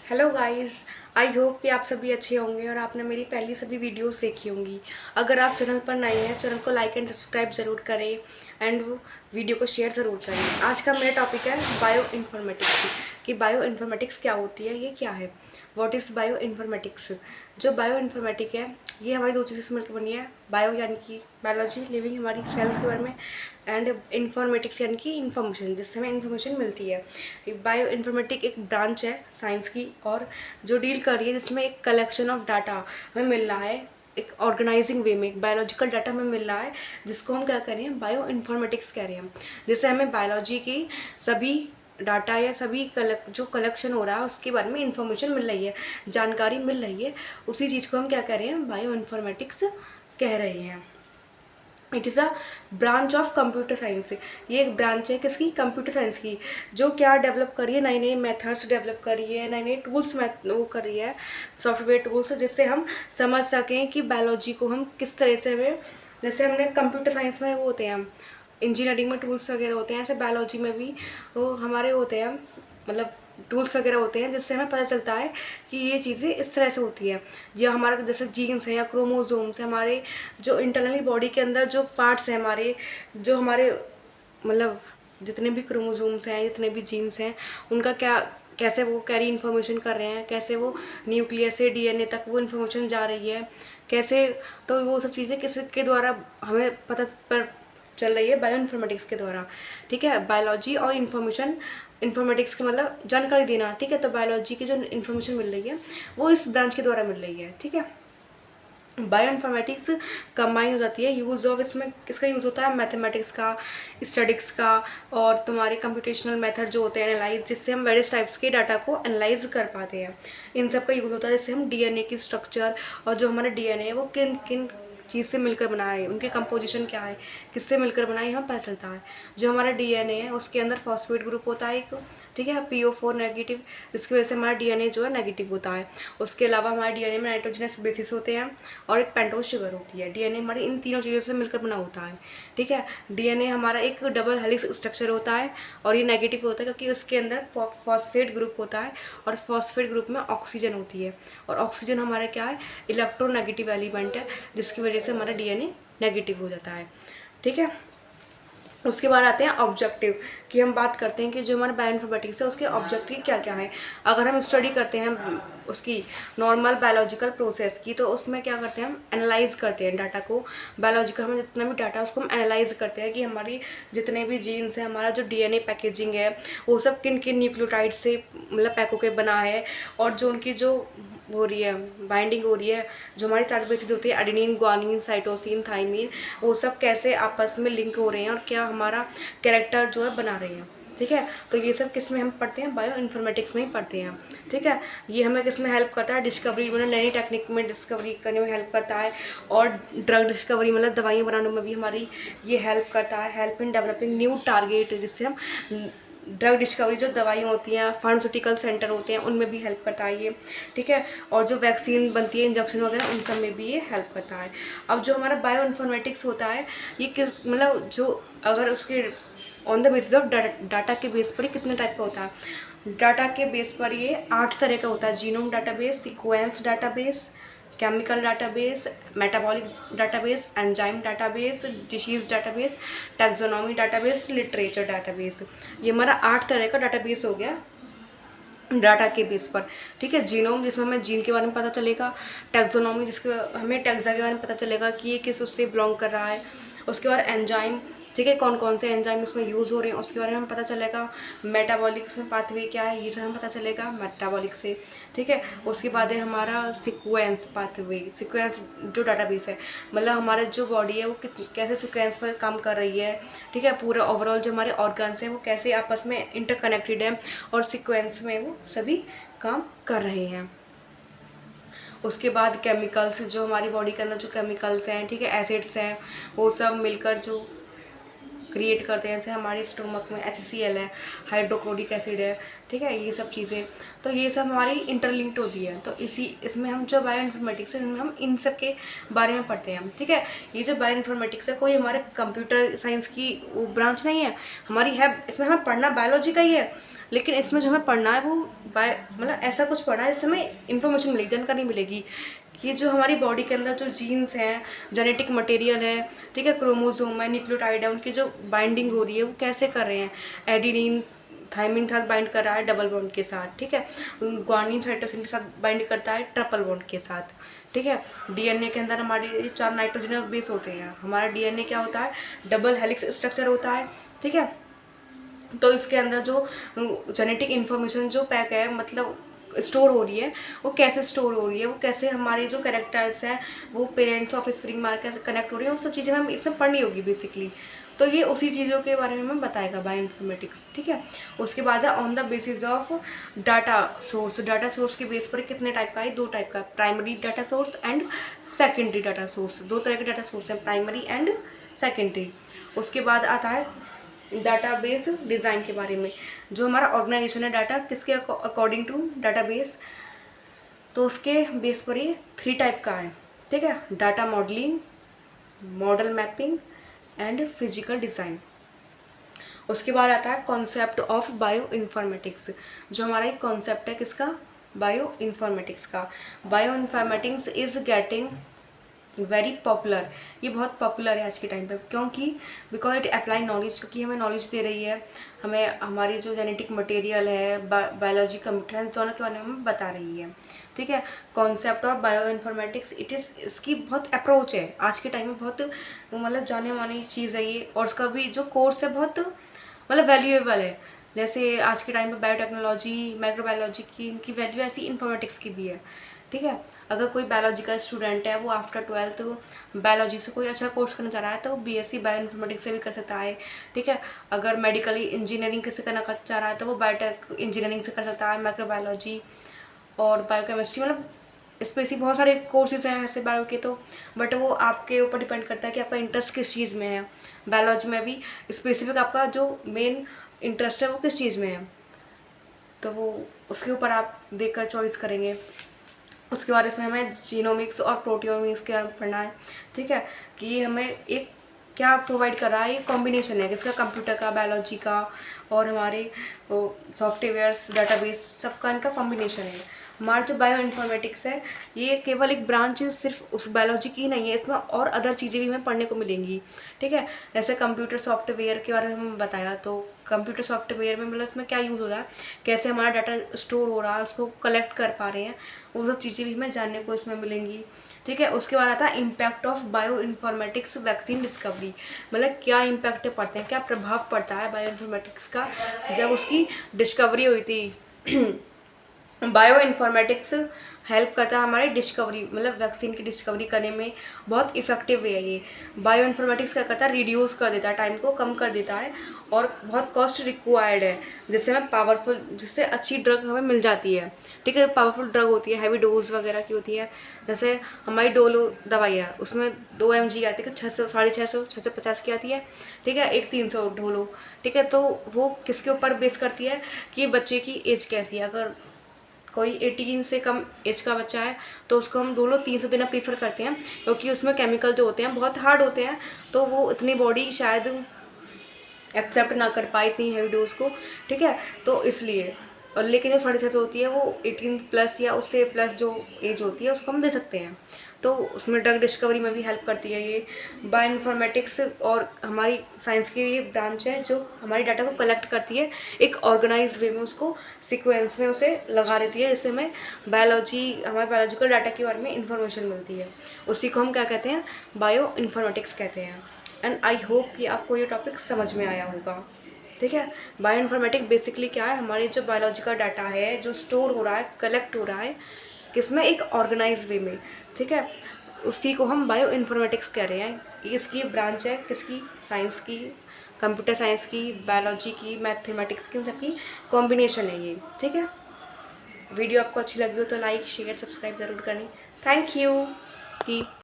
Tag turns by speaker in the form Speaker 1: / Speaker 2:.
Speaker 1: Hello guys. I hope कि आप सभी अच्छे होंगे और आपने मेरी पहली सभी वीडियोस देखी होंगी। अगर आप चैनल पर नए हैं, चैनल को लाइक एंड सब्सक्राइब ज़रूर करें एंड वीडियो को शेयर ज़रूर करें। आज का मेरा टॉपिक है बायो इन्फॉर्मेटिक्स कि बायो इन्फॉर्मेटिक्स क्या होती है, ये क्या है, व्हाट इज़ बायो इन्फॉर्मेटिक्स। जो बायो इन्फॉर्मेटिक है ये हमारी दो चीज़ों से मिलकर बनी है। बायो यानी कि बायोलॉजी, लिविंग हमारी सेल्स के बारे में, एंड इन्फॉर्मेटिक्स यानी कि इन्फॉर्मेशन, जिससे हमें इन्फॉर्मेशन मिलती है। बायो इन्फॉर्मेटिक एक ब्रांच है साइंस की और जो डील कर रही है जिसमें एक कलेक्शन ऑफ डाटा हमें मिल रहा है, एक ऑर्गेनाइजिंग वे में एक बायोलॉजिकल डाटा हमें मिल रहा है, जिसको हम क्या कह रहे हैं, बायो इन्फॉर्मेटिक्स कह रहे हैं। जैसे हमें बायोलॉजी की सभी डाटा या सभी जो कलेक्शन हो रहा है उसके बारे में इंफॉर्मेशन मिल रही है, जानकारी मिल रही है, उसी चीज़ को हम क्या कह रहे हैं, बायो इन्फॉर्मेटिक्स कह रहे हैं। It is a branch of computer science. ये एक ब्रांच है किसकी, कंप्यूटर साइंस की, जो क्या डेवलप कर रही है, नई नई मेथड्स डेवलप कर रही है, नए नए टूल्स वो कर रही है, सॉफ्टवेयर टूल्स, जिससे हम समझ सकें कि बायोलॉजी को हम किस तरह से हमें, जैसे हमने कंप्यूटर साइंस में वो होते हैं, इंजीनियरिंग में टूल्स वगैरह होते हैं, ऐसे बायोलॉजी में भी वो हमारे होते हैं, मतलब टूल्स वगैरह होते हैं, जिससे हमें पता चलता है कि ये चीज़ें इस तरह से होती है। जो हमारा जैसे जीन्स है या क्रोमोजोम्स है, हमारे जो इंटरनली बॉडी के अंदर जो पार्ट्स हैं, हमारे जो हमारे मतलब जितने भी क्रोमोजोम्स हैं, जितने भी जीन्स हैं, उनका क्या, कैसे वो कैरी इन्फॉर्मेशन कर रहे हैं, कैसे वो न्यूक्लियस से डीएनए तक वो इन्फॉर्मेशन जा रही है, कैसे, तो वो सब चीज़ें किसके द्वारा हमें पता पर चल रही है, बायो इन्फॉर्मेटिक्स के द्वारा। ठीक है, बायोलॉजी और इन्फॉर्मेटिक्स के मतलब जानकारी देना। ठीक है, तो बायोलॉजी की जो इन्फॉर्मेशन मिल रही है वो इस ब्रांच के द्वारा मिल रही है। ठीक है, बायो इन्फॉर्मेटिक्स कंबाइन हो जाती है, यूज़ ऑफ इसमें किसका यूज़ होता है, मैथमेटिक्स का, स्टैटिक्स का, और तुम्हारे कंप्यूटेशनल मेथड जो होते हैं एनालाइज, जिससे हम वेरियस टाइप्स के डाटा को एनालाइज कर पाते हैं। इन सब का यूज़ होता है जिससे हम डीएनए की स्ट्रक्चर और जो हमारा डीएनए है वो किन किन चीज़ से मिलकर बना है, उनके कंपोजिशन क्या है, किससे मिलकर बना है, हमें पता चलता है। जो हमारा डीएनए है उसके अंदर फॉस्फेट ग्रुप होता है एक, ठीक है, PO4 नेगेटिव, जिसकी वजह से हमारा डीएनए जो है नेगेटिव होता है। उसके अलावा हमारे डीएनए में नाइट्रोजनस बेसिस होते हैं और एक पेंटोज शुगर होती है। डीएनए हमारे इन तीनों चीज़ों से मिलकर बना होता है। ठीक है, डीएनए हमारा एक डबल हेलिक्स स्ट्रक्चर होता है और ये नेगेटिव होता है क्योंकि उसके अंदर फॉस्फेट ग्रुप होता है और फॉस्फेट ग्रुप में ऑक्सीजन होती है, और ऑक्सीजन हमारा क्या है, इलेक्ट्रोनेगेटिव एलिमेंट है, जिसकी वजह से हमारा डीएनए नेगेटिव हो जाता है। ठीक है, उसके बाद आते हैं ऑब्जेक्टिव, कि हम बात करते हैं कि जो हमारा बायो इन्फॉर्मेटिक्स है उसके ऑब्जेक्टिव क्या क्या है। अगर हम स्टडी करते हैं उसकी नॉर्मल बायोलॉजिकल प्रोसेस की, तो उसमें क्या करते हैं, हम एनालाइज करते हैं डाटा को, बायोलॉजिकल हमें जितना भी डाटा है उसको हम एनालाइज करते हैं कि हमारी जितने भी जीन्स हैं, हमारा जो डीएनए पैकेजिंग है वो सब किन किन न्यूक्लियोटाइड से मतलब पैक होकर बना है, और जो उनकी जो हो रही है, बाइंडिंग हो रही है, जो हमारी चार बेसिस होती है, एडेनिन, ग्वानिन, साइटोसिन, थाइमिन, वो सब कैसे आपस में लिंक हो रहे हैं और क्या हमारा कैरेक्टर जो है बना रहे हैं। ठीक है, तो ये सब किस में हम पढ़ते हैं, बायो इन्फॉर्मेटिक्स में ही पढ़ते हैं। ठीक है, ये हमें किस में हेल्प करता है, डिस्कवरी मतलब नई टेक्निक में डिस्कवरी करने में हेल्प करता है, और ड्रग डिस्कवरी मतलब दवाइयाँ बनाने में भी हमारी ये हेल्प करता है, help in developing new target, जिससे हम ड्रग डिस्कवरी, जो दवाइयाँ होती हैं, फार्मास्यूटिकल सेंटर होते हैं, उनमें भी हेल्प करता है ये। ठीक है, और जो वैक्सीन बनती है, इंजेक्शन वगैरह, उन सब में भी ये हेल्प करता है। अब जो हमारा बायो इन्फॉर्मेटिक्स होता है ये किस मतलब जो अगर उसके on the basis of data के बेस पर कितने टाइप का होता है, डाटा के बेस पर ये 8 तरह का होता है। Genome database, sequence database, chemical database, metabolic database, enzyme database, disease database, taxonomy database, literature database. ये हमारा 8 तरह का डाटाबेस हो गया डाटा के बेस पर। ठीक है, जीनोम जिसमें हमें जीन के बारे में पता चलेगा, टैक्सोनॉमी जिसके हमें टैक्सा के बारे में पता चलेगा कि ये किस उससे बिलोंग कर रहा है। उसके बाद एंजाइम, ठीक है, कौन कौन से एंजाइम इसमें यूज़ हो रहे हैं उसके बारे में हमें पता चलेगा। मेटाबॉलिक में पाथवे क्या है, ये सब हमें पता चलेगा मेटाबॉलिक से। ठीक है, उसके बाद है हमारा सीक्वेंस पाथवे, सीक्वेंस जो डाटाबेस है, मतलब हमारे जो बॉडी है वो कैसे सीक्वेंस पर काम कर रही है। ठीक है, पूरा ओवरऑल जो हमारे ऑर्गन्स हैं वो कैसे आपस में इंटरकनेक्टेड है और सीक्वेंस में वो सभी काम कर रहे हैं। उसके बाद केमिकल्स, जो हमारी बॉडी के अंदर जो केमिकल्स हैं, ठीक है, एसिड्स हैं, वो सब मिलकर जो क्रिएट करते हैं, जैसे हमारे स्टोमक में HCl है, हाइड्रोक्लोरिक एसिड है। ठीक है, ये सब चीज़ें, तो ये सब हमारी इंटरलिंक्ड होती है। तो इसमें हम जो बायो इन्फॉर्मेटिक्स है इनमें हम इन सब के बारे में पढ़ते हैं। ठीक है, ये जो बायो इन्फॉर्मेटिक्स है कोई हमारे कंप्यूटर साइंस की वो ब्रांच नहीं है, हमारी है, इसमें हमें पढ़ना बायोलॉजी का ही है, लेकिन इसमें जो हमें पढ़ना है वो बाय मतलब ऐसा कुछ पढ़ना है जिससे हमें इन्फॉर्मेशन मिलेगी, जानकारी मिलेगी कि जो हमारी बॉडी के अंदर जो जीन्स हैं, जेनेटिक मटेरियल है, ठीक है, क्रोमोसोम है, न्यूक्लियोटाइड है, उनकी जो बाइंडिंग हो रही है वो कैसे कर रहे हैं। एडिनिन थाइमिन के साथ बाइंड कर रहा है डबल बॉन्ड के साथ, ठीक है। ग्वानिन साइटोसिन के साथ बाइंड करता है ट्रिपल बॉन्ड के साथ, ठीक है। डीएनए के अंदर हमारे 4 नाइट्रोजनस बेस होते हैं। हमारा डीएनए क्या होता है, डबल हेलिक्स स्ट्रक्चर होता है, ठीक है। तो इसके अंदर जो जेनेटिक इन्फॉर्मेशन जो पैक है, मतलब स्टोर हो रही है, वो कैसे स्टोर हो रही है, वो कैसे हमारे जो कैरेक्टर्स हैं वो पेरेंट्स ऑफ स्प्रिंग मार्क कैसे कनेक्ट हो रही है, वो सब चीज़ें हमें इसमें पढ़नी होगी बेसिकली। तो ये उसी चीज़ों के बारे में हमें बताएगा बायो इन्फॉर्मेटिक्स, ठीक है। उसके बाद है on the basis of data source. Data source के बेस पर कितने टाइप का है, 2 टाइप का, primary data source and secondary data source. 2 तरह के डाटा सोर्स हैं, प्राइमरी एंड सेकेंडरी। उसके बाद आता है डाटाबेस डिज़ाइन के बारे में। जो हमारा ऑर्गेनाइजेशन है डाटा किसके अकॉर्डिंग टू डाटाबेस, तो उसके बेस पर ये 3 टाइप का है, ठीक है। Data modelling, model mapping and physical design. उसके बाद आता है कॉन्सेप्ट ऑफ बायो इन्फॉर्मेटिक्स। जो हमारा एक कॉन्सेप्ट है किसका, बायो इन्फॉर्मेटिक्स का। Bio informatics is getting very popular. ये बहुत पॉपुलर है आज के टाइम पे, क्योंकि बिकॉज इट अप्लाई नॉलेज, क्योंकि हमें नॉलेज दे रही है, हमें हमारी जो जेनेटिक मटेरियल है, बायोलॉजी, कंप्यूटर साइंस दोनों के बारे में हमें बता रही है, ठीक है। Concept of bio informatics it is, इसकी बहुत अप्रोच है आज के टाइम में, बहुत मतलब जाने मानी चीज़ है ये। और उसका भी जो कोर्स है बहुत मतलब वैल्यूएबल है। जैसे आज के टाइम पे बायोटेक्नोलॉजी, माइक्रोबायोलॉजी की इनकी वैल्यू ऐसी इन्फॉर्मेटिक्स की भी है, ठीक है। अगर कोई बायोलॉजी का स्टूडेंट है, वो आफ्टर 12th बायोलॉजी से कोई अच्छा कोर्स करना चाह रहा है तो वो बीएससी बायो इन्फॉर्मेटिक्स से भी कर सकता है, ठीक है। अगर मेडिकली इंजीनियरिंग किसी करना चाह रहा है तो वो बायोटेक इंजीनियरिंग से कर सकता है, माइक्रोबायोलॉजी और बायोकेमिस्ट्री, मतलब स्पेसी बहुत सारे कोर्सेज हैं ऐसे बायो के। तो बट वो आपके ऊपर डिपेंड करता है कि आपका इंटरेस्ट किस चीज़ में है। बायोलॉजी में भी स्पेसिफिक आपका जो मेन इंटरेस्ट है वो किस चीज़ में है, तो वो उसके ऊपर आप देखकर चॉइस करेंगे। उसके बाद इसमें हमें जीनोमिक्स और प्रोटियोमिक्स के बारे में पढ़ना है, ठीक है। कि हमें एक क्या प्रोवाइड कर रहा है, ये कॉम्बिनेशन है किसका, कंप्यूटर का, बायोलॉजी का और हमारे सॉफ्टवेयर्स, डाटाबेस, सबका इनका कॉम्बिनेशन है। हमारा जो बायो इन्फॉर्मेटिक्स है ये केवल एक ब्रांच सिर्फ उस बायोलॉजी की नहीं है, इसमें और अदर चीज़ें भी हमें पढ़ने को मिलेंगी, ठीक है। जैसे कंप्यूटर सॉफ्टवेयर के बारे में हम बताया, तो कंप्यूटर सॉफ्टवेयर में मतलब इसमें क्या यूज़ हो रहा है, कैसे हमारा डाटा स्टोर हो रहा है, उसको कलेक्ट कर पा रहे हैं, वो सब चीज़ें भी हमें जानने को इसमें मिलेंगी, ठीक है। उसके बाद आता है impact of bio informatics vaccine discovery. मतलब क्या इम्पैक्ट पड़ते हैं, क्या प्रभाव पड़ता है बायो इन्फॉर्मेटिक्स का जब उसकी डिस्कवरी हुई थी। बायो इन्फॉर्मेटिक्स हेल्प करता है हमारे डिस्कवरी, मतलब वैक्सीन की डिस्कवरी करने में बहुत इफेक्टिव वे है ये। बायो इन्फॉर्मेटिक्स क्या करता है, रिड्यूस कर देता है, टाइम को कम कर देता है और बहुत कॉस्ट रिक्वायर्ड है, जिससे हमें पावरफुल, जिससे अच्छी ड्रग हमें मिल जाती है, ठीक है। पावरफुल ड्रग होती है, हैवी डोज वगैरह की होती है। जैसे हमारी डोलो दवाई है, उसमें 2 mg आती है, 600, 650, 650 की आती है, ठीक है। एक 300 डोलो, ठीक है। तो वो किसके ऊपर बेस करती है कि बच्चे की एज कैसी है। अगर कोई 18 से कम एज का बच्चा है तो उसको हम डोलो 300 देना प्रीफर करते हैं, क्योंकि उसमें केमिकल जो होते हैं बहुत हार्ड होते हैं, तो वो इतनी बॉडी शायद एक्सेप्ट ना कर पाए इतनी हैवी डोज को, ठीक है। तो इसलिए, और लेकिन जो 650 होती है वो 18 प्लस या उससे प्लस जो एज होती है उसको हम दे सकते हैं। तो उसमें ड्रग डिस्कवरी में भी हेल्प करती है ये बायो इन्फॉर्मेटिक्स। और हमारी साइंस की ये ब्रांच है जो हमारी डाटा को कलेक्ट करती है, एक ऑर्गेनाइज वे में उसको सीक्वेंस में उसे लगा देती है, जिससे हमें बायोलॉजी, हमारे बायोलॉजिकल डाटा के बारे में इंफॉर्मेशन मिलती है। उसी को हम क्या कहते हैं, बायो इन्फॉर्मेटिक्स कहते हैं। एंड आई होप कि आपको ये टॉपिक समझ में आया होगा, ठीक है। बायो इन्फॉर्मेटिक बेसिकली क्या है, हमारी जो बायोलॉजिकल डाटा है जो स्टोर हो रहा है, कलेक्ट हो रहा है किसमें, एक ऑर्गेनाइज वे में, ठीक है। उसी को हम बायो इन्फॉर्मेटिक्स कह रहे हैं। इसकी ब्रांच है किसकी, साइंस की, कंप्यूटर साइंस की, बायोलॉजी की, मैथमेटिक्स की, इन सबकी कॉम्बिनेशन है ये, ठीक है। वीडियो आपको अच्छी लगी हो तो लाइक, शेयर, सब्सक्राइब ज़रूर करनी। Thank you. की